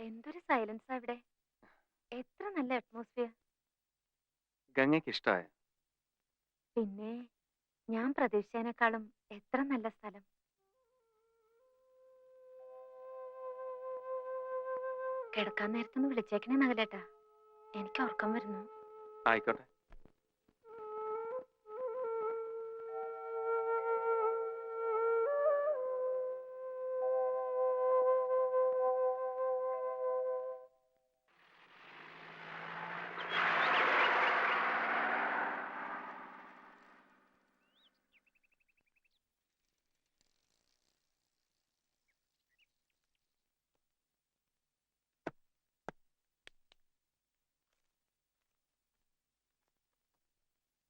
എന്തൊരു സൈലൻസ് അവിടെ. എത്ര നല്ല അറ്റ്മോസ്ഫിയർ. ഗംഗയ്ക്ക് ഇഷ്ടമായ? പിന്നെ ഞാൻ പ്രതീക്ഷിച്ചതിനേക്കാളും എത്ര നല്ല സ്ഥലം. കിടക്കാൻ നേരത്തൊന്ന് വിളിച്ചേക്കണേ നഗലേട്ടാ, എനിക്ക് ഉറക്കം വരുന്നു. ആയിക്കോട്ടെ.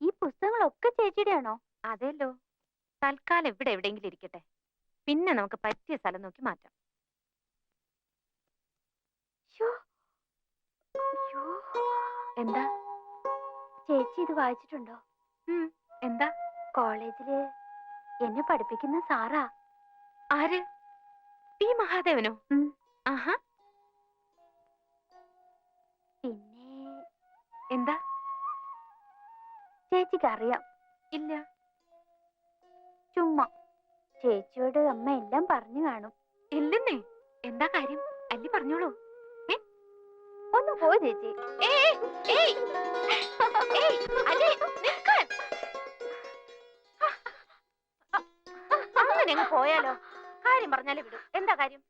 ഈ പുസ്തകങ്ങളൊക്കെ ചേച്ചിയുടെ ആണോ? അതെല്ലോ. തൽക്കാലം ഇവിടെ എവിടെയെങ്കിലും ഇരിക്കട്ടെ, പിന്നെ നമുക്ക് പറ്റിയ സ്ഥലം നോക്കി മാറ്റാം. എന്താ ചേച്ചി ഇത് വായിച്ചിട്ടുണ്ടോ? എന്താ? കോളേജില് എന്നെ പഠിപ്പിക്കുന്ന സാറാ. ആര്? പി മഹാദേവനോ? ആഹാ. പിന്നെ എന്താ? ചേച്ചിക്ക് അറിയാം? ഇല്ല. ചുമ്മാ ചേച്ചിയോട് അമ്മ എല്ലാം പറഞ്ഞു കാണും. ഇല്ലെന്നേ. എന്താ കാര്യം? അല്ലി പറഞ്ഞോളൂ. ഒന്ന് പോ ചേച്ചി. അങ്ങനെ അങ്ങ് പോയാലോ? കാര്യം പറഞ്ഞാലേ വിടും. എന്താ കാര്യം?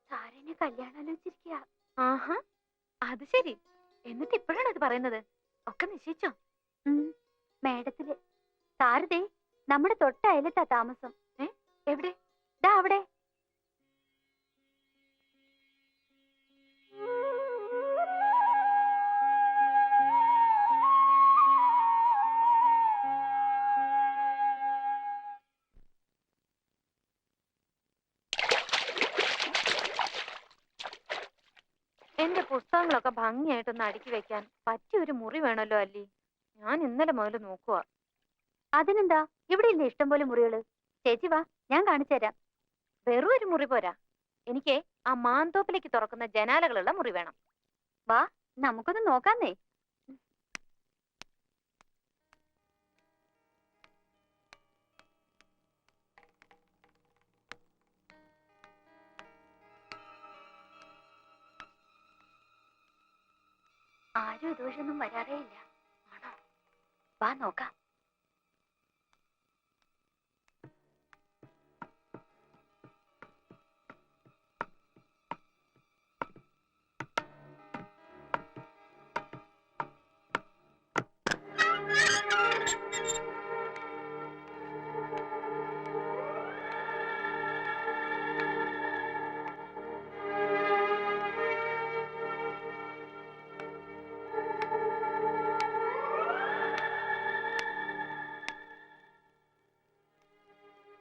സാറിനെ കല്യാണം ആലോചിച്ചിരിക്കുക. ആഹാ, അത് ശരി. എന്നിട്ട് ഇപ്പോഴാണ് അത് പറയുന്നത്? ഒക്കെ നിശ്ചയിച്ചോ? മേഡത്തില്. സാരതേ നമ്മുടെ തൊട്ട അയലത്താ താമസം. എവിടെ? ദാ അവിടെ. എന്റെ പുസ്തകങ്ങളൊക്കെ ഭംഗിയായിട്ടൊന്ന് അടുക്കി വെക്കാൻ പറ്റിയൊരു മുറി വേണമല്ലോ അല്ലി. ഞാൻ ഇന്നലെ മുതൽ നോക്കുക. അതിനെന്താ, ഇവിടെ ഇല്ലേ ഇഷ്ടംപോലെ മുറികള്. ചേച്ചി വാ, ഞാൻ കാണിച്ചു തരാം. വെറും ഒരു മുറി പോരാ, എനിക്ക് ആ മാന്തോപ്പിലേക്ക് തുറക്കുന്ന ജനാലകളുള്ള മുറി വേണം. വാ, നമുക്കൊന്ന് നോക്കാന്നേ. ആരും ഇതുവഴിയൊന്നും വരാറേ ഇല്ല. ആണോ? വാ നോക്കാം.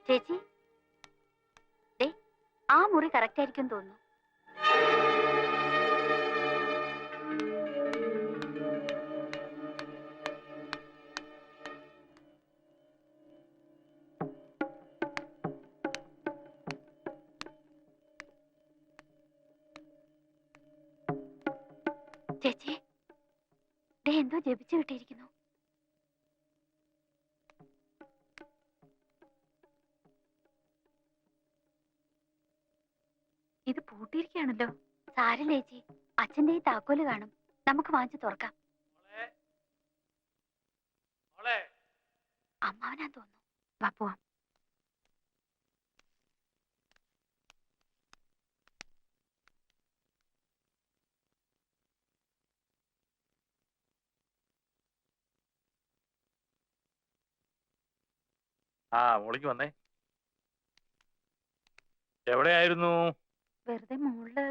ചേച്ചി, ആ മുറി കറക്റ്റ് ആയിരിക്കും തോന്നുന്നു. ചേച്ചി, എന്തോ ജപിച്ചു കിട്ടിയിരിക്കുന്നു. ഇത് പൂട്ടിയിരിക്കുകയാണല്ലോ. സാരില്ല ചേച്ചി, അച്ഛന്റെ ഈ താക്കോല് കാണും, നമുക്ക് വാങ്ങിച്ചു തുറക്കാം. അമ്മാവനാ തോന്നുന്നു. വാ പോവാം. മോളിക്ക് വന്നേ. എവിടെയായിരുന്നു? വെറുതെ മുകളില്.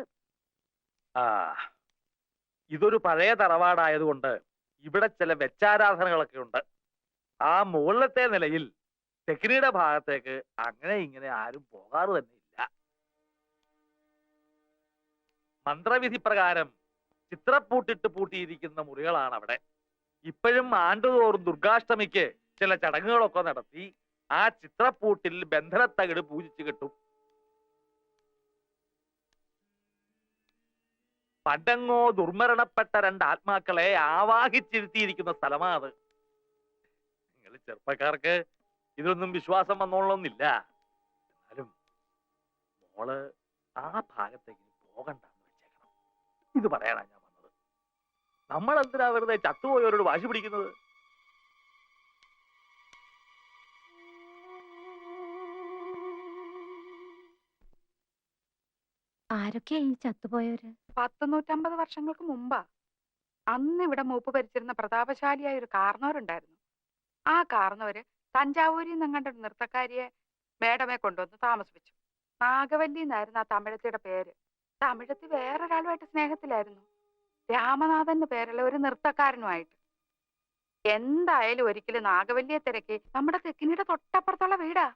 ഇതൊരു പഴയ തറവാടായതുകൊണ്ട് ഇവിടെ ചില വെച്ചാരാധനകളൊക്കെ ഉണ്ട്. ആ മുകളിലത്തെ നിലയിൽ തെക്കിനിയുടെ ഭാഗത്തേക്ക് അങ്ങനെ ഇങ്ങനെ ആരും പോകാറ് തന്നെ ഇല്ല. മന്ത്രവിധി പ്രകാരം ചിത്രപ്പൂട്ടിട്ട് പൂട്ടിയിരിക്കുന്ന മുറികളാണ് അവിടെ. ഇപ്പോഴും ആണ്ടുതോറും ദുർഗാഷ്ടമിക്ക് ചില ചടങ്ങുകളൊക്കെ നടത്തി ആ ചിത്രപ്പൂട്ടിൽ ബന്ധനത്തകിട് പൂജിച്ചു കിട്ടും. പണ്ടങ്ങോ ദുർമരണപ്പെട്ട രണ്ട് ആത്മാക്കളെ ആവാഹിച്ചിരുത്തിയിരിക്കുന്ന സ്ഥലമാണ് അത്. നിങ്ങൾ ചെറുപ്പക്കാർക്ക് ഇതൊന്നും വിശ്വാസം വന്നോളന്നില്ല. എന്നാലും മോള് ആ ഭാഗത്തേക്ക് പോകണ്ടെന്ന് വെച്ചേക്കണം. ഇത് പറയാനാ ഞാൻ വന്നത്. നമ്മൾ എന്തിനാ വെറുതെ ചത്തുപോയവരോട് വാശി പിടിക്കുന്നത്? ആരൊക്കെയാ ഈ ചത്തുപോയവര്? 150 വർഷങ്ങൾക്ക് മുമ്പാ. അന്ന് ഇവിടെ മൂപ്പ് ഭരിച്ചിരുന്ന പ്രതാപശാലിയായ ഒരു കാർന്നവരുണ്ടായിരുന്നു. ആ കാർന്നവര് തഞ്ചാവൂരിൽ നിന്നങ്ങണ്ട ഒരു നൃത്തക്കാരിയെ മേഡമെ കൊണ്ടുവന്ന് താമസിപ്പിച്ചു. നാഗവല്ലി എന്നായിരുന്നു ആ തമിഴത്തിയുടെ പേര്. തമിഴത്തി വേറൊരാളുമായിട്ട് സ്നേഹത്തിലായിരുന്നു. രാമനാഥൻ എന്ന് പേരുള്ള ഒരു നൃത്തക്കാരനുമായിട്ട്. എന്തായാലും ഒരിക്കലും നാഗവല്ലിയെ തിരക്കി നമ്മുടെ തെക്കിനിയുടെ തൊട്ടപ്പുറത്തുള്ള വീടാ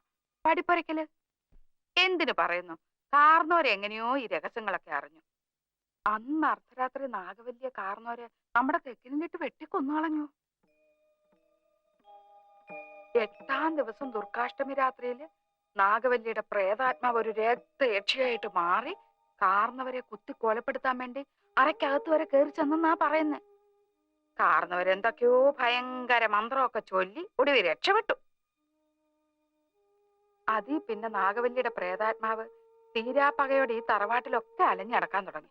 പടിപ്പുരയ്ക്കല്. എന്തിനു പറയുന്നു, കാർന്നോര് എങ്ങനെയോ ഈ രഹസ്യങ്ങളൊക്കെ അറിഞ്ഞു. അന്ന് അർദ്ധരാത്രി നാഗവല്ലിയെ കാർന്നോര് നമ്മുടെ തെക്കിനിട്ട് വെട്ടിക്കൊന്നു കളഞ്ഞു. 8-ാം ദിവസം ദുർഗാഷ്ടമി രാത്രിയില് നാഗവല്ലിയുടെ പ്രേതാത്മാവ് ഒരു രക്തയക്ഷിയായിട്ട് മാറി കാർന്നവരെ കുത്തി കൊലപ്പെടുത്താൻ വേണ്ടി അരക്കകത്ത് വരെ കയറി ചെന്നാ പറയുന്നേ. കാർന്നവരെന്തൊക്കെയോ ഭയങ്കര മന്ത്രമൊക്കെ ചൊല്ലി ഒടുവിൽ രക്ഷപ്പെട്ടു. അതീ പിന്നെ നാഗവല്ലിയുടെ പ്രേതാത്മാവ് തീരാപ്പകയോടെ ഈ തറവാട്ടിലൊക്കെ അലഞ്ഞടക്കാൻ തുടങ്ങി.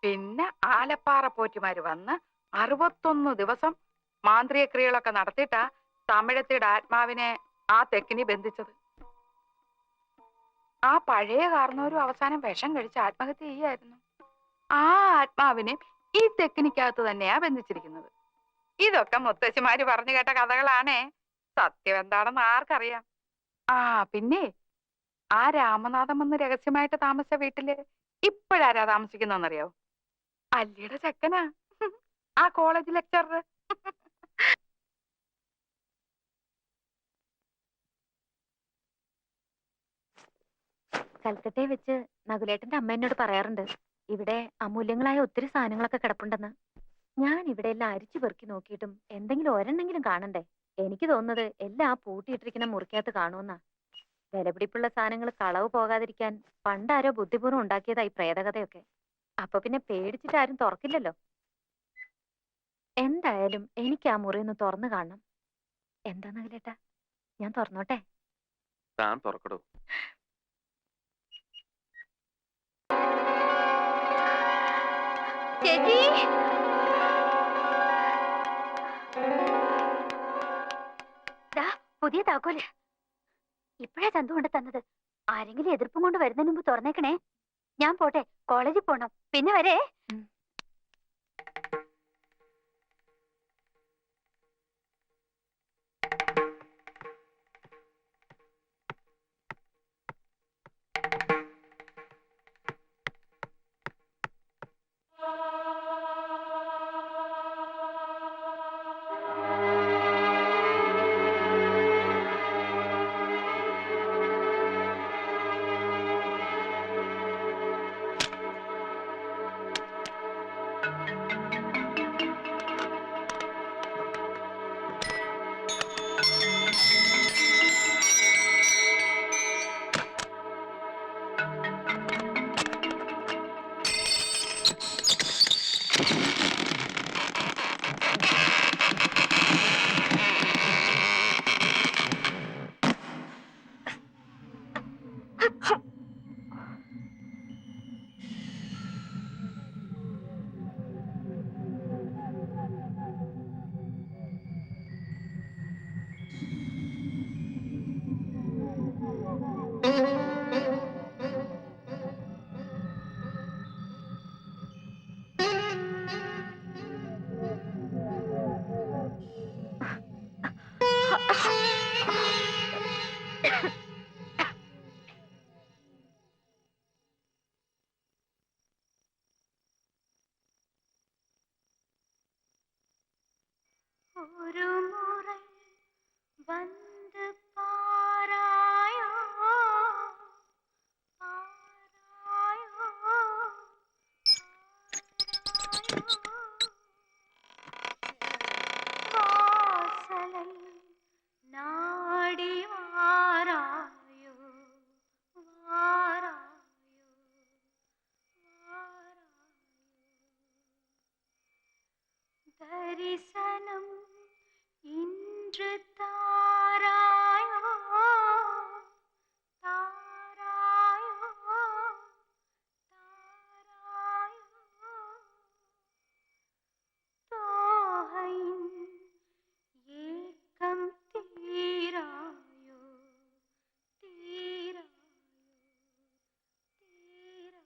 പിന്നെ ആലപ്പാറ പോറ്റിമാര് വന്ന് 61 ദിവസം മാന്ത്രിക ക്രിയകളൊക്കെ നടത്തിയിട്ടാ തമിഴത്തിയുടെ ആത്മാവിനെ ആ തെക്കിനി ബന്ധിച്ചത്. ആ പഴയ കാർന്നവരും അവസാനം വിഷം കഴിച്ച് ആത്മഹത്യ ചെയ്യായിരുന്നു. ആ ആത്മാവിനെ ഈ തെക്കിനിക്കകത്ത് തന്നെയാ ബന്ധിച്ചിരിക്കുന്നത്. ഇതൊക്കെ മുത്തശ്ശിമാര് പറഞ്ഞു കേട്ട കഥകളാണേ. സത്യം എന്താണെന്ന് ആർക്കറിയാം. ആ പിന്നെ ആ രാമനാഥൻ വന്ന് രഹസ്യമായിട്ട് താമസിച്ച വീട്ടില് ഇപ്പോഴാരാ താമസിക്കുന്നറിയോ? അല്ലിയുടെ ചെക്കനാ, ആ കോളേജ് ലെക്ചറർ. കൽക്കട്ടയെ വെച്ച് നകുലേട്ടന്റെ അമ്മ എന്നോട് പറയാറുണ്ട്, ഇവിടെ അമൂല്യങ്ങളായ ഒത്തിരി സാധനങ്ങളൊക്കെ കിടപ്പുണ്ടെന്ന്. ഞാൻ ഇവിടെ എല്ലാം അരിച്ചു പെറുക്കി നോക്കിയിട്ടും എന്തെങ്കിലും ഒരെണ്ണെങ്കിലും കാണണ്ടേ. എനിക്ക് തോന്നുന്നത് എല്ലാം ആ പൂട്ടിയിട്ടിരിക്കുന്ന മുറിക്കകത്ത് കാണുമെന്നാ. വിലപിടിപ്പുള്ള സാധനങ്ങൾ കളവ് പോകാതിരിക്കാൻ പണ്ടാരോ ബുദ്ധിപൂർവ്വം ഉണ്ടാക്കിയതായി പ്രേതകഥയൊക്കെ. അപ്പൊ പിന്നെ പേടിച്ചിട്ട് ആരും തുറക്കില്ലല്ലോ. എന്തായാലും എനിക്ക് ആ മുറി ഒന്ന് തുറന്നു കാണണം. എന്താ നകുലേട്ടാ, ഞാൻ തുറന്നോട്ടെ? താൻ തുറക്കടോ. ചേച്ചി, ദാ പുതിയ താക്കോല്. ഇപ്പഴാ ചന്തു കൊണ്ട് തന്നത്. ആരെങ്കിലും എതിർപ്പും കൊണ്ട് വരുന്നതിന് മുമ്പ് തുറന്നേക്കണേ. ഞാൻ പോട്ടെ, കോളേജിൽ പോണം. പിന്നെ വരേ. ഒരു മുறை വന്ന് പാരായോ പാരായോ വാസലൻ നാടി വാരായോ വാരായോ தரிசனம் இன்று தாராயோ தாராயோ தாராயோ தோகையின் ஏக்கம் தீராயோ தீராயோ தீராயோ.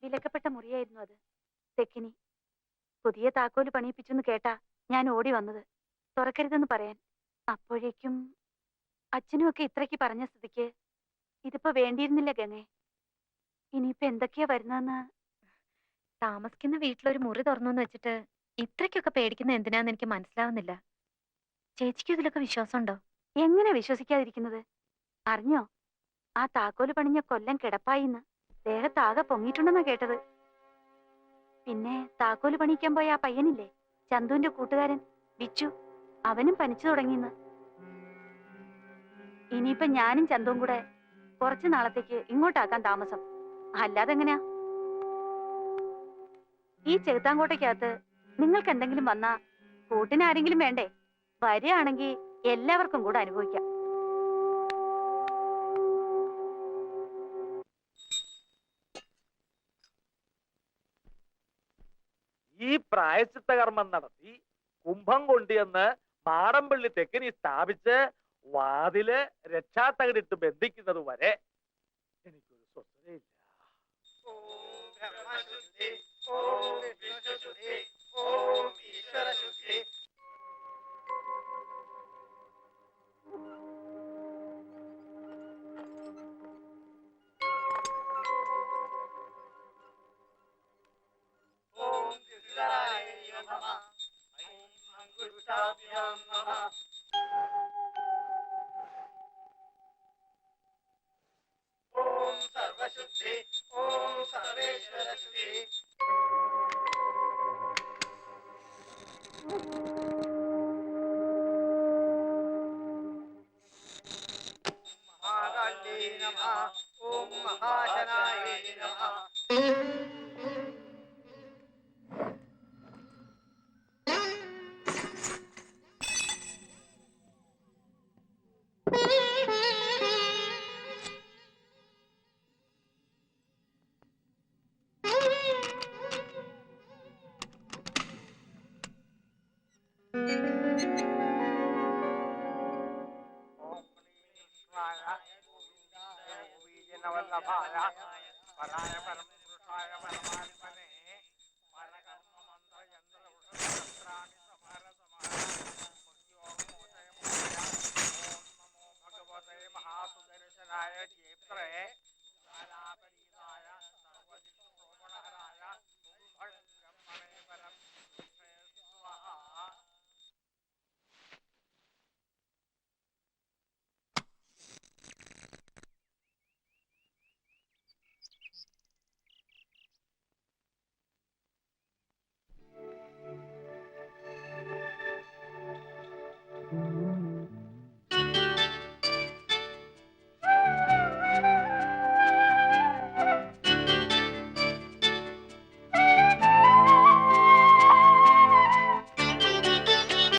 വിലക്കപ്പെട്ട മുറിയായിരുന്നു അത്. തെക്കിനി പുതിയ താക്കോല് പണിയിപ്പിച്ചെന്ന് കേട്ടാ ഞാൻ ഓടി വന്നത് തുറക്കരുതെന്ന് പറയാൻ. അപ്പോഴേക്കും അച്ഛനും ഒക്കെ ഇത്രയ്ക്ക് പറഞ്ഞ സ്ഥിതിക്ക് ഇതിപ്പോ വേണ്ടിയിരുന്നില്ല ഗംഗേ. ഇനിയിപ്പോ എന്തൊക്കെയാ വരുന്നതെന്ന്. താമസിക്കുന്ന വീട്ടിലൊരു മുറി തുറന്നു വെച്ചിട്ട് ഇത്രയ്ക്കൊക്കെ പേടിക്കുന്ന എന്തിനാന്ന് എനിക്ക് മനസ്സിലാവുന്നില്ല. ചേച്ചിക്ക് ഇതിലൊക്കെ വിശ്വാസമുണ്ടോ? എങ്ങനെ വിശ്വസിക്കാതിരിക്കുന്നത്? അറിഞ്ഞോ, ആ താക്കോല് പണിഞ്ഞ കൊല്ലം കിടപ്പായിന്ന്. ദേഹത്താകെ പൊങ്ങിയിട്ടുണ്ടെന്നാ കേട്ടത്. പിന്നെ താക്കോല് പണിയിക്കാൻ പോയ ആ പയ്യനില്ലേ, ചന്തുവിന്റെ കൂട്ടുകാരൻ ബിച്ചു, അവനും പനിച്ചു തുടങ്ങിന്ന്. ഇനിയിപ്പൊ ഞാനും ചന്തുവും കൂടെ കുറച്ചു നാളത്തേക്ക് ഇങ്ങോട്ടാക്കാൻ താമസം. അല്ലാതെങ്ങനെയാ? ഈ ചെകുത്താങ്കോട്ടയ്ക്കകത്ത് നിങ്ങൾക്ക് എന്തെങ്കിലും വന്നാ കൂട്ടിന് ആരെങ്കിലും വേണ്ടേ? വരികയാണെങ്കിൽ എല്ലാവർക്കും കൂടെ അനുഭവിക്കാം. ഈ പ്രായശ്ചിത്ത കർമ്മം നടത്തി കുംഭം കൊണ്ടുവന്ന് മാടമ്പള്ളി തെക്കിനി സ്ഥാപിച്ച് വാതില് രക്ഷാത്തകടിട്ട് ബന്ധിക്കുന്നത് വരെ എനിക്കൊരു സ്വസ്ഥതയില്ല.